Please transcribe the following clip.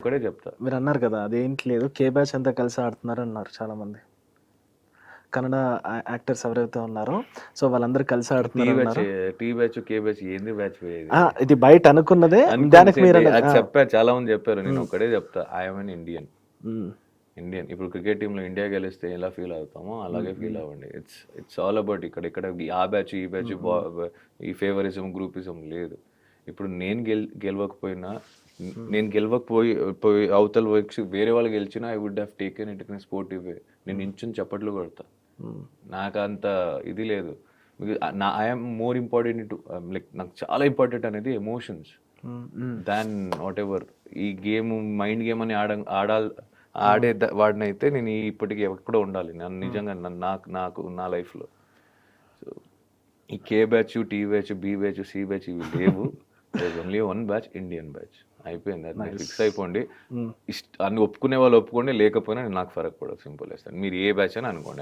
ఒకటే చెప్తా. మీరు అన్నారు కదా అదేంటి లేదు, కే బ్యాచ్ అంతా కలిసి ఆడుతున్నారు అన్నారు చాలా మంది. కన్నడ యాక్టర్స్ ఎవరైతే ఉన్నారో సో వాళ్ళందరూ కలిసి టీ ఆడుతున్నారు బ్యాచ్, అన్నారు. టీ బ్యాచ్, కే బ్యాచ్ ఏంది బ్యాచ్ ఇది? ఇది బయట అనుకున్నదే, దానికి మీరు అనుకుంటే అన్నది. అది చెప్పారు, చాలా మంది చెప్పారు. నేను ఉమ్, ఒకటే చెప్తా, I'm an Indian. Um, Indian ఇప్పుడు క్రికెట్ టీంలో ఇండియా గెలిస్తే ఎలా ఫీల్ అవుతామో అలాగే ఫీల్ అవ్వండి. ఇట్స్ ఆల్ అబౌట్ ఇక్కడ ఆ బ్యాచ్ ఈ బ్యాచ్ ఈ ఫేవరిజం గ్రూపిజం లేదు. ఇప్పుడు నేను గెలవకపోయినా, నేను గెలవకపోయి అవతల వచ్చి వేరే వాళ్ళు గెలిచినా I would have taken it in sportive way. నేను నించుని చప్పట్లు కొడతా. ఉమ్, నాకు అంత ఇది లేదు. I'm more important to like, నాకు చాలా ఇంపార్టెంట్ అనేది emotions um, um, than whatever. ఈ గేమ్ మైండ్ గేమ్ అని ఆడే వాడినైతే నేను ఇప్పటికీ ఎక్కడో ఉండాలి. నన్ను నిజంగా నాకు నా లైఫ్లో. సో ఈ K batch, T batch, B batch, C batch ఇవి లేవు. Only one batch, Indian batch. అయిపోయింది, అది మీరు ఫిక్స్ అయిపోండి. ఉమ్. అన్ని ఒప్పుకునే వాళ్ళు ఒప్పుకోండి, లేకపోయినా నాకు ఫరక్ పడదు. సింపుల్ వేస్తాను. మీరు ఏ బ్యాచ్ అని అనుకోండి.